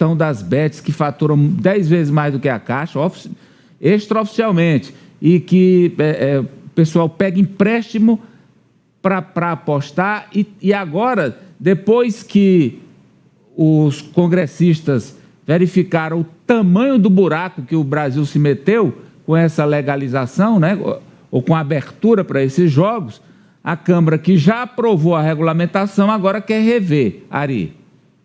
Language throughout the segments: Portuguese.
estão das bets que faturam 10 vezes mais do que a Caixa, extraoficialmente, e que o pessoal pega empréstimo para apostar, e agora, depois que os congressistas verificaram o tamanho do buraco que o Brasil se meteu com essa legalização, né, ou com a abertura para esses jogos, a Câmara, que já aprovou a regulamentação, agora quer rever, Ari.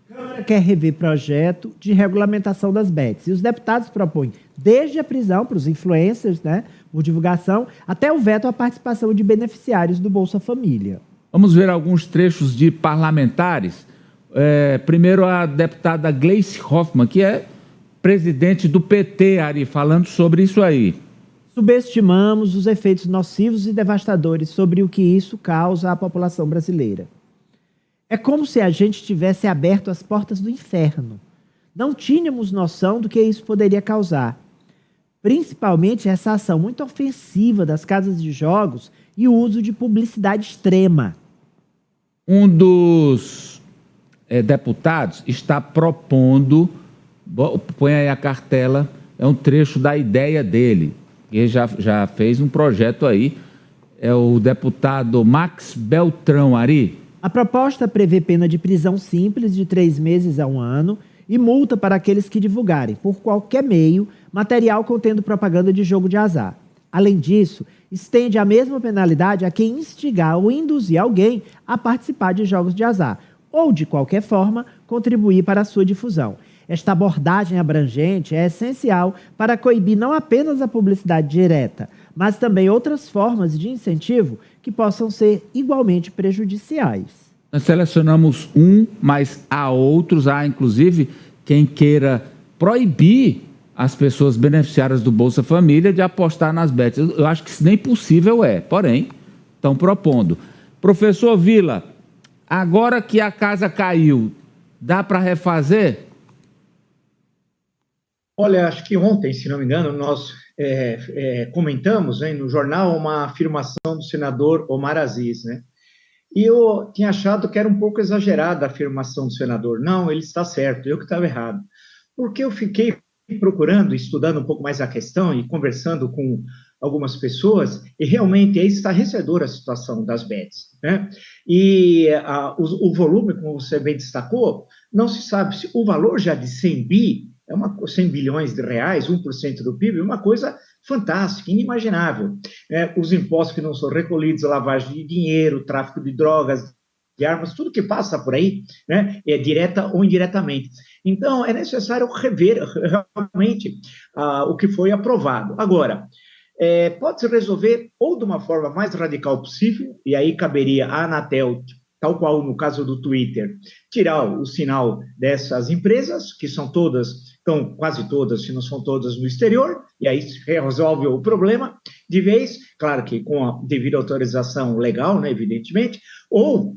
A Câmara quer rever projeto de regulamentação das bets. E os deputados propõem desde a prisão para os influencers, né, por divulgação, até o veto à participação de beneficiários do Bolsa Família. Vamos ver alguns trechos de parlamentares. Primeiro, a deputada Gleice Hoffmann, que é presidente do PT, Ari, falando sobre isso aí. Subestimamos os efeitos nocivos e devastadores sobre o que isso causa à população brasileira. É como se a gente tivesse aberto as portas do inferno. Não tínhamos noção do que isso poderia causar. Principalmente essa ação muito ofensiva das casas de jogos e o uso de publicidade extrema. Um dos deputados está propondo, põe aí a cartela, é um trecho da ideia dele. Ele já fez um projeto aí, é o deputado Max Beltrão, Ari. A proposta prevê pena de prisão simples de 3 meses a 1 ano e multa para aqueles que divulgarem, por qualquer meio, material contendo propaganda de jogo de azar. Além disso, estende a mesma penalidade a quem instigar ou induzir alguém a participar de jogos de azar, ou, de qualquer forma, contribuir para a sua difusão. Esta abordagem abrangente é essencial para coibir não apenas a publicidade direta, mas também outras formas de incentivo que possam ser igualmente prejudiciais. Nós selecionamos mas há outros, inclusive quem queira proibir as pessoas beneficiárias do Bolsa Família de apostar nas bets. Eu acho que isso nem possível porém, estão propondo. Professor Vila, agora que a casa caiu, dá para refazer? Olha, acho que ontem, se não me engano, nós comentamos no jornal uma afirmação do senador Omar Aziz, né? E eu tinha achado que era um pouco exagerada a afirmação do senador. Não, ele está certo, eu que estava errado. Porque eu fiquei procurando, estudando um pouco mais a questão e conversando com algumas pessoas, e realmente é estarrecedora a situação das bets, né? E o volume, como você bem destacou, não se sabe se o valor já de 100 bilhões de reais, 1% do PIB, é uma coisa fantástica, inimaginável. Os impostos que não são recolhidos, a lavagem de dinheiro, tráfico de drogas, de armas, tudo que passa por aí, né, direta ou indiretamente. Então, é necessário rever realmente o que foi aprovado. Agora, pode-se resolver ou de uma forma mais radical possível, e aí caberia à Anatel, tal qual no caso do Twitter, tirar o sinal dessas empresas, que são todas, estão quase todas, se não são todas, no exterior, e aí resolve o problema de vez, claro que com a devida autorização legal, né, evidentemente, ou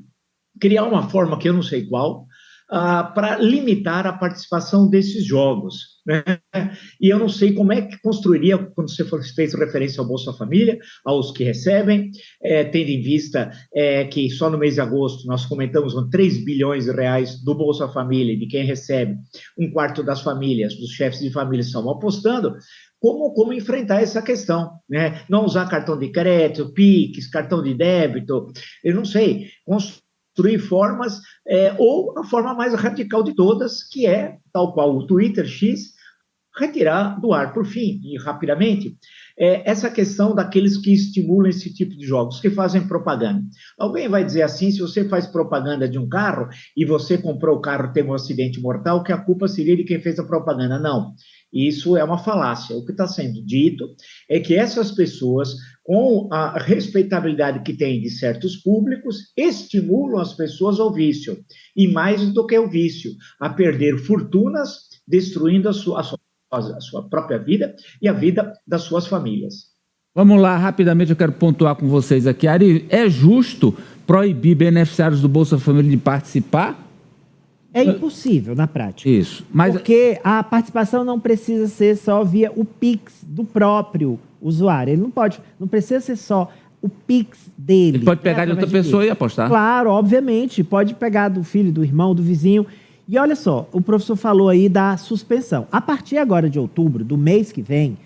criar uma forma que eu não sei qual, para limitar a participação desses jogos, né? E eu não sei como é que construiria, quando você fez referência ao Bolsa Família, aos que recebem, tendo em vista que só no mês de agosto nós comentamos com 3 bilhões de reais do Bolsa Família, de quem recebe, 1/4 das famílias, dos chefes de família estão apostando. Como enfrentar essa questão, né? Não usar cartão de crédito, Pix, cartão de débito, eu não sei, construir formas, ou a forma mais radical de todas, que é, tal qual o Twitter X, retirar do ar, por fim, e rapidamente, essa questão daqueles que estimulam esse tipo de jogos, que fazem propaganda. Alguém vai dizer assim, se você faz propaganda de um carro, e você comprou o carro e teve um acidente mortal, que a culpa seria de quem fez a propaganda. Não, isso é uma falácia. O que está sendo dito é que essas pessoas, com a respeitabilidade que têm de certos públicos, estimulam as pessoas ao vício, e mais do que o vício, a perder fortunas, destruindo a sua própria vida e a vida das suas famílias. Vamos lá, rapidamente eu quero pontuar com vocês aqui. Ari, é justo proibir beneficiários do Bolsa Família de participar? É impossível na prática. Isso. Mas... porque a participação não precisa ser só via o Pix do próprio usuário. Ele não precisa ser só o Pix dele. Ele pode pegar de outra pessoa e apostar. Claro, obviamente. Pode pegar do filho, do irmão, do vizinho. E olha só, o professor falou aí da suspensão. A partir agora de outubro, do mês que vem,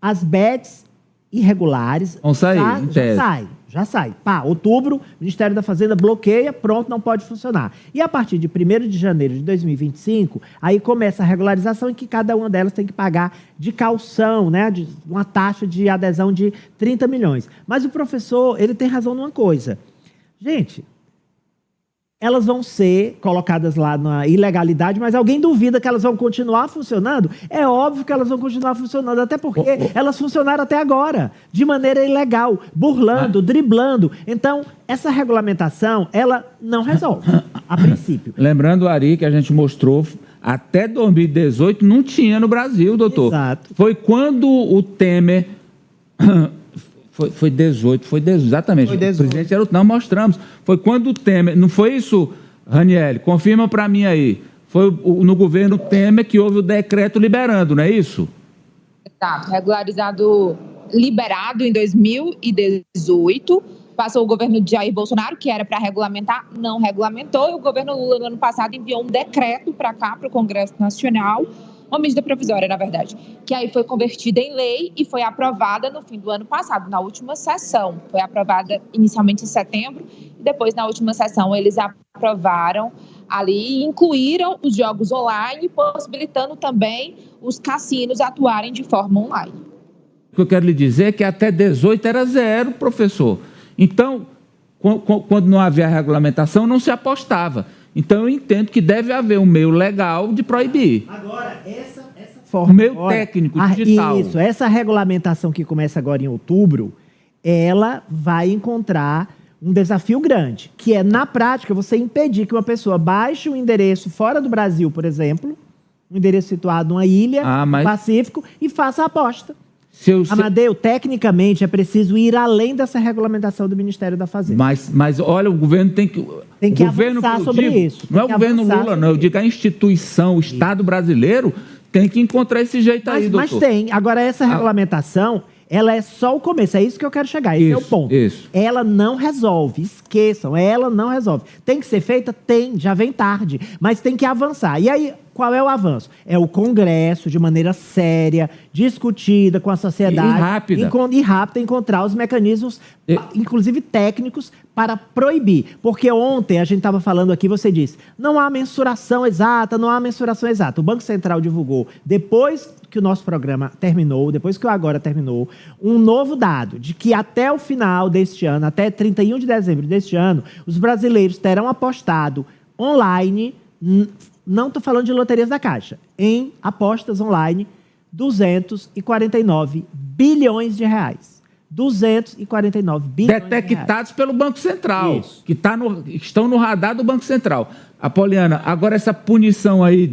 as bets irregulares vão sair, já sai. Pá, outubro, o Ministério da Fazenda bloqueia, pronto, não pode funcionar. E a partir de 1º de janeiro de 2025, aí começa a regularização em que cada uma delas tem que pagar de caução, né, de uma taxa de adesão de 30 milhões. Mas o professor, ele tem razão numa coisa. Gente, elas vão ser colocadas lá na ilegalidade, mas alguém duvida que elas vão continuar funcionando? É óbvio que elas vão continuar funcionando, até porque elas funcionaram até agora, de maneira ilegal, burlando, driblando. Então, essa regulamentação, ela não resolve, a princípio. Lembrando, Ari, que a gente mostrou, até 2018 não tinha no Brasil, doutor. Exato. Foi quando o Temer... Foi 18, exatamente. Foi 18. O presidente era o... Não, mostramos. Foi quando o Temer... Não foi isso, Raniel? Confirma para mim aí. Foi no governo Temer que houve o decreto liberando, não é isso? Tá, regularizado, liberado em 2018. Passou o governo de Jair Bolsonaro, que era para regulamentar, não regulamentou. E o governo Lula, no ano passado, enviou um decreto para cá, para o Congresso Nacional, uma medida provisória, na verdade, que aí foi convertida em lei e foi aprovada no fim do ano passado, na última sessão. Foi aprovada inicialmente em setembro e depois, na última sessão, eles aprovaram ali e incluíram os jogos online, possibilitando também os cassinos atuarem de forma online. O que eu quero lhe dizer é que até 18 era zero, professor. Então, quando não havia regulamentação, não se apostava. Então, eu entendo que deve haver um meio legal de proibir. Agora, essa forma... Um meio técnico, digital. Isso, essa regulamentação que começa agora em outubro, ela vai encontrar um desafio grande, que é, na prática, você impedir que uma pessoa baixe um endereço fora do Brasil, por exemplo, um endereço situado numa ilha no Pacífico, e faça a aposta. Amadeu, tecnicamente, é preciso ir além dessa regulamentação do Ministério da Fazenda. Mas olha, o governo tem que avançar sobre isso. Não é o governo Lula, não. Eu digo a instituição, o Estado brasileiro tem que encontrar esse jeito aí, doutor. Mas tem. Agora, essa regulamentação, ela é só o começo. É isso que eu quero chegar. Esse é o ponto. Isso. Ela não resolve. Esqueçam. Ela não resolve. Tem que ser feita? Tem. Já vem tarde. Mas tem que avançar. E aí, qual é o avanço? É o Congresso, de maneira séria, discutida com a sociedade. E rápida, encontrar os mecanismos, inclusive técnicos, para proibir. Porque ontem a gente estava falando aqui, você disse, não há mensuração exata, não há mensuração exata. O Banco Central divulgou, depois que o nosso programa terminou, depois que o Agora terminou, um novo dado de que até o final deste ano, até 31 de dezembro deste ano, os brasileiros terão apostado online, não estou falando de loterias da Caixa, em apostas online, 249 bilhões de reais. 249 bilhões detectados pelo Banco Central, isso, que estão no radar do Banco Central. Apoliana, agora essa punição aí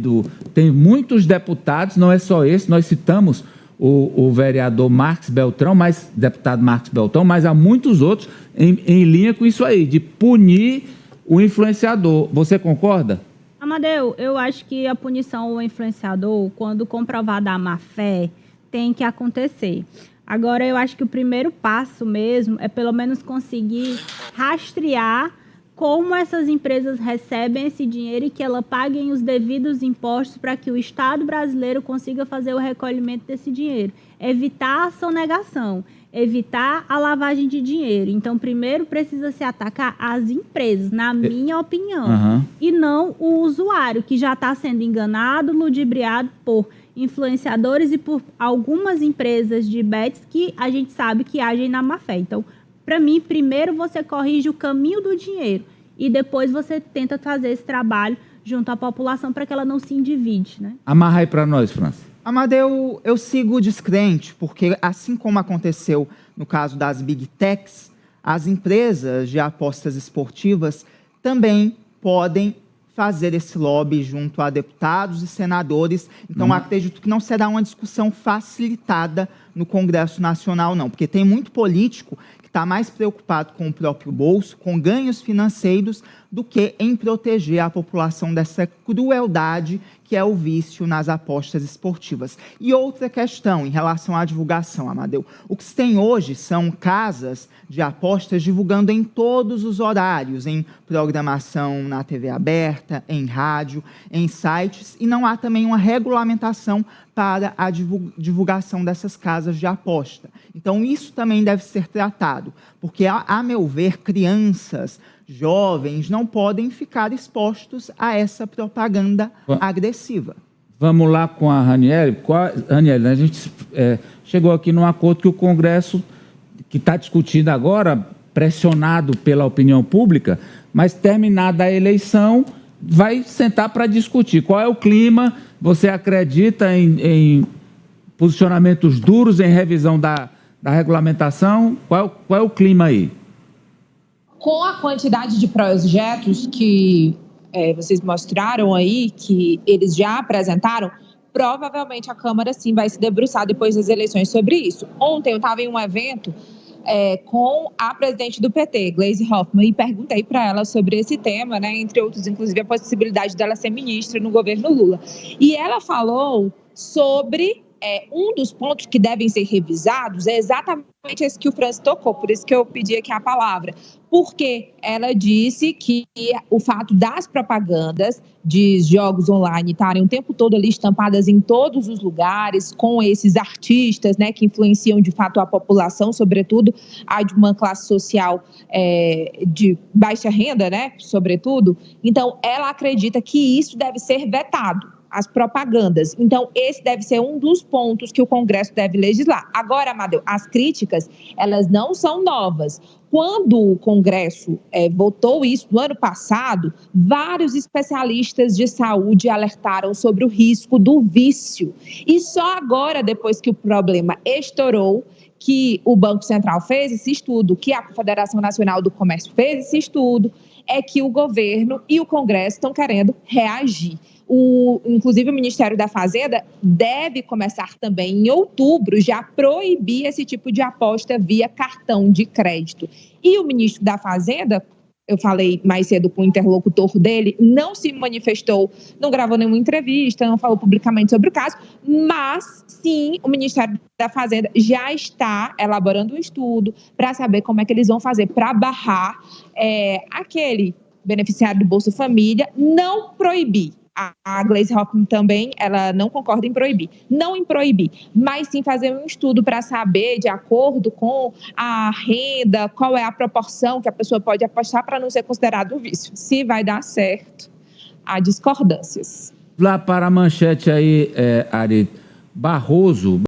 tem muitos deputados, não é só esse, nós citamos o vereador Marcos Beltrão, deputado Marcos Beltrão, mas há muitos outros em linha com isso aí, de punir o influenciador. Você concorda? Amadeu, eu acho que a punição ao influenciador, quando comprovada a má-fé, tem que acontecer. Agora, eu acho que o primeiro passo mesmo é pelo menos conseguir rastrear como essas empresas recebem esse dinheiro e que elas paguem os devidos impostos para que o Estado brasileiro consiga fazer o recolhimento desse dinheiro. Evitar a sonegação, evitar a lavagem de dinheiro. Então, primeiro precisa se atacar as empresas, na minha opinião, e não o usuário, que já está sendo enganado, ludibriado por influenciadores e por algumas empresas de bets que a gente sabe que agem na má-fé. Então, para mim, primeiro você corrige o caminho do dinheiro e depois você tenta fazer esse trabalho junto à população para que ela não se endivide, né? Amarra aí para nós, França. Amadeu, eu sigo descrente, porque assim como aconteceu no caso das Big Techs, as empresas de apostas esportivas também podem fazer esse lobby junto a deputados e senadores. Então, acredito que não será uma discussão facilitada no Congresso Nacional, não, porque tem muito político que está mais preocupado com o próprio bolso, com ganhos financeiros, do que em proteger a população dessa crueldade que é o vício nas apostas esportivas. E outra questão em relação à divulgação, Amadeu. O que se tem hoje são casas de apostas divulgando em todos os horários, em programação na TV aberta, em rádio, em sites, e não há também uma regulamentação para a divulgação dessas casas de aposta. Então, isso também deve ser tratado, porque, a meu ver, crianças, jovens não podem ficar expostos a essa propaganda agressiva. Vamos lá com a Ranieri. Ranieri, a gente chegou aqui num acordo que o Congresso, que está discutindo agora, pressionado pela opinião pública, mas terminada a eleição, vai sentar para discutir. Qual é o clima? Você acredita em posicionamentos duros, em revisão da regulamentação? Qual é o clima aí? Com a quantidade de projetos que vocês mostraram aí, que eles já apresentaram, provavelmente a Câmara sim vai se debruçar depois das eleições sobre isso. Ontem eu estava em um evento com a presidente do PT, Gleisi Hoffmann, e perguntei para ela sobre esse tema, né, entre outros, inclusive a possibilidade dela ser ministra no governo Lula. E ela falou sobre um dos pontos que devem ser revisados, é exatamente esse que o Francis tocou, por isso que eu pedi aqui a palavra, porque ela disse que o fato das propagandas de jogos online estarem o tempo todo ali estampadas em todos os lugares, com esses artistas, né, que influenciam de fato a população, sobretudo a de uma classe social de baixa renda, né, sobretudo. Então, ela acredita que isso deve ser vetado, as propagandas. Então, esse deve ser um dos pontos que o Congresso deve legislar. Agora, Amadeu, as críticas, elas não são novas. Quando o Congresso votou isso no ano passado, vários especialistas de saúde alertaram sobre o risco do vício. E só agora, depois que o problema estourou, que o Banco Central fez esse estudo, que a Confederação Nacional do Comércio fez esse estudo, é que o governo e o Congresso estão querendo reagir. Inclusive, o Ministério da Fazenda deve começar também em outubro já a proibir esse tipo de aposta via cartão de crédito. E o ministro da Fazenda, eu falei mais cedo com o interlocutor dele, não se manifestou, não gravou nenhuma entrevista, não falou publicamente sobre o caso, mas sim, o Ministério da Fazenda já está elaborando um estudo para saber como é que eles vão fazer para barrar aquele beneficiário do Bolsa Família, não proibir. A Gleisi Hoffmann também, ela não concorda em proibir. Não em proibir, mas sim fazer um estudo para saber, de acordo com a renda, qual é a proporção que a pessoa pode apostar para não ser considerado um vício. Se vai dar certo, há discordâncias. Lá para a manchete aí, Ari, Barroso